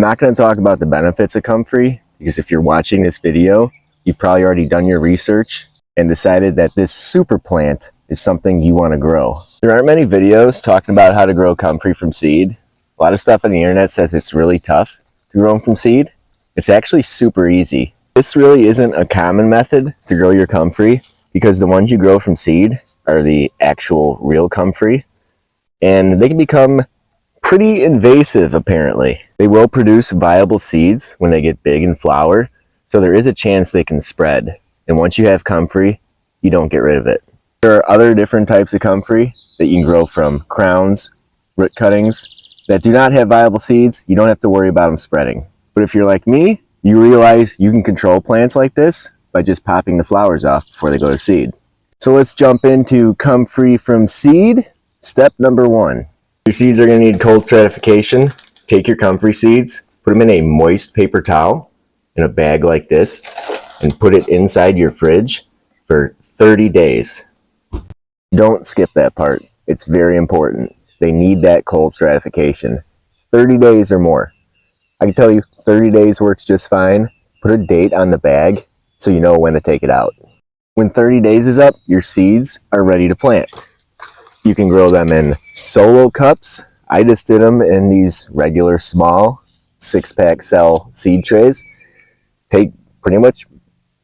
not going to talk about the benefits of Comfrey, because if you're watching this video, you've probably already done your research and decided that this super plant is something you want to grow. There aren't many videos talking about how to grow Comfrey from seed. A lot of stuff on the internet says it's really tough to grow them from seed. It's actually super easy. This really isn't a common method to grow your Comfrey, because the ones you grow from seed are the actual real Comfrey, and they can become pretty invasive apparently. They will produce viable seeds when they get big and flower, so there is a chance they can spread. And once you have Comfrey, you don't get rid of it. There are other different types of Comfrey that you can grow from crowns, root cuttings, that do not have viable seeds. You don't have to worry about them spreading. But if you're like me, you realize you can control plants like this by just popping the flowers off before they go to seed. So let's jump into Comfrey from seed. Step number 1. Your seeds are going to need cold stratification. Take your Comfrey seeds, put them in a moist paper towel in a bag like this, and put it inside your fridge for 30 days. Don't skip that part. It's very important. They need that cold stratification. 30 days or more. I can tell you 30 days works just fine. Put a date on the bag so you know when to take it out. When 30 days is up, your seeds are ready to plant. You can grow them in solo cups. I just did them in these regular small 6-pack cell seed trays. Take pretty much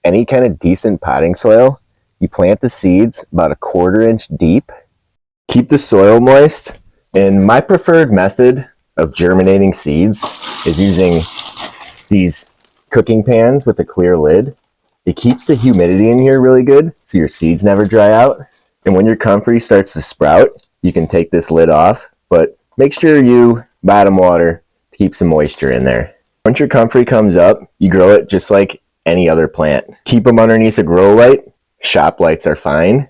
any kind of decent potting soil. You plant the seeds about 1/4 inch deep. Keep the soil moist. And my preferred method of germinating seeds is using these cooking pans with a clear lid. It keeps the humidity in here really good, so your seeds never dry out. And when your Comfrey starts to sprout, you can take this lid off, but make sure you bottom water to keep some moisture in there. Once your Comfrey comes up, you grow it just like any other plant. Keep them underneath a grow light. Shop lights are fine.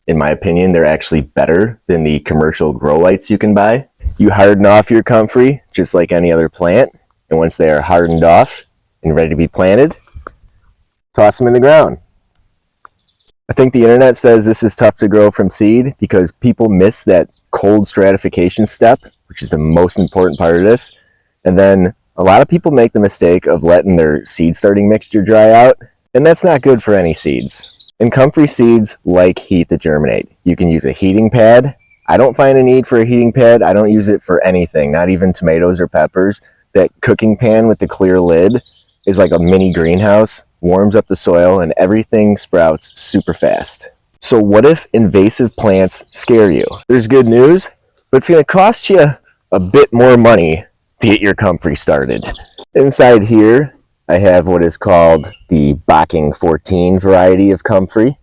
In my opinion, they're actually better than the commercial grow lights you can buy. You harden off your Comfrey just like any other plant, and once they are hardened off and ready to be planted, toss them in the ground. I think the internet says this is tough to grow from seed because people miss that cold stratification step, which is the most important part of this. And then a lot of people make the mistake of letting their seed starting mixture dry out, and that's not good for any seeds. And Comfrey seeds like heat to germinate. You can use a heating pad. I don't find a need for a heating pad. I don't use it for anything, not even tomatoes or peppers. That cooking pan with the clear lid is like a mini greenhouse, warms up the soil, and everything sprouts super fast. So what if invasive plants scare you? There's good news, but it's going to cost you a bit more money to get your Comfrey started. Inside here, I have what is called the Bocking 14 variety of Comfrey.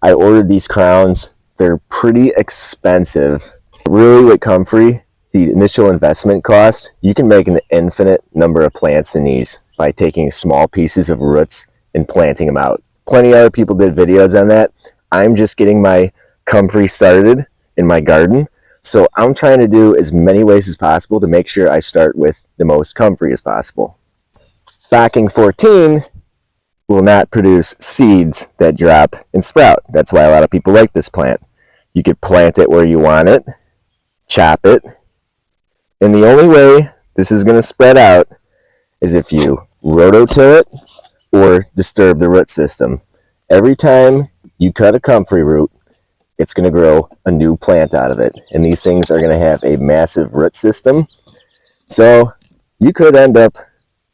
I ordered these crowns. They're pretty expensive. Really, with Comfrey, the initial investment cost, you can make an infinite number of plants in these by taking small pieces of roots and planting them out. Plenty of other people did videos on that. I'm just getting my Comfrey started in my garden, so I'm trying to do as many ways as possible to make sure I start with the most Comfrey as possible. Bocking 14 will not produce seeds that drop and sprout. That's why a lot of people like this plant. You could plant it where you want it, chop it, and the only way this is going to spread out is if you rototill it or disturb the root system. Every time you cut a Comfrey root, it's going to grow a new plant out of it. And these things are going to have a massive root system. So you could end up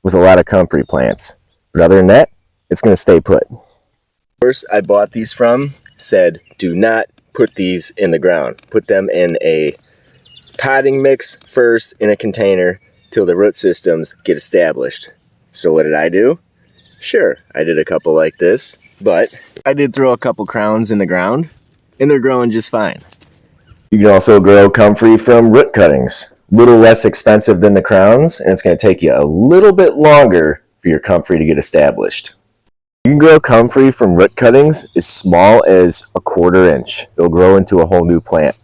with a lot of Comfrey plants. But other than that, it's going to stay put. The source I bought these from said, do not put these in the ground. Put them in a potting mix first in a container till the root systems get established. So what did I do? Sure, I did a couple like this, but I did throw a couple crowns in the ground, and they're growing just fine. You can also grow Comfrey from root cuttings. A little less expensive than the crowns, and it's going to take you a little bit longer for your Comfrey to get established. You can grow Comfrey from root cuttings as small as 1/4 inch. It'll grow into a whole new plant.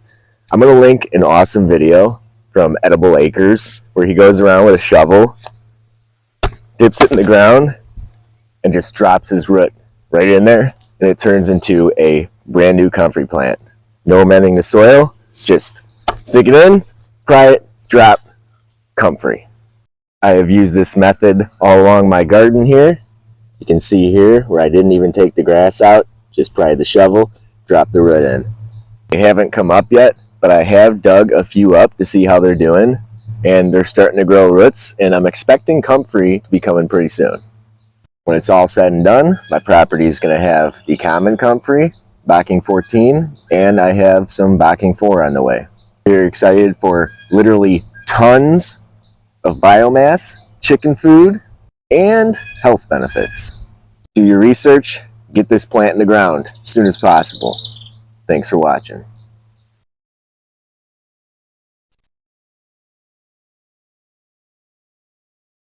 I'm going to link an awesome video from Edible Acres where he goes around with a shovel, dips it in the ground, and just drops his root right in there, and it turns into a brand new Comfrey plant. No amending the soil, just stick it in, pry it, drop, Comfrey. I have used this method all along my garden here. You can see here where I didn't even take the grass out, just pry the shovel, drop the root in. They haven't come up yet, but I have dug a few up to see how they're doing, and they're starting to grow roots, and I'm expecting Comfrey to be coming pretty soon. When it's all said and done, my property is going to have the common Comfrey, Backing 14, and I have some Backing 4 on the way. Very excited for literally tons of biomass, chicken food, and health benefits. Do your research, get this plant in the ground as soon as possible. Thanks for watching.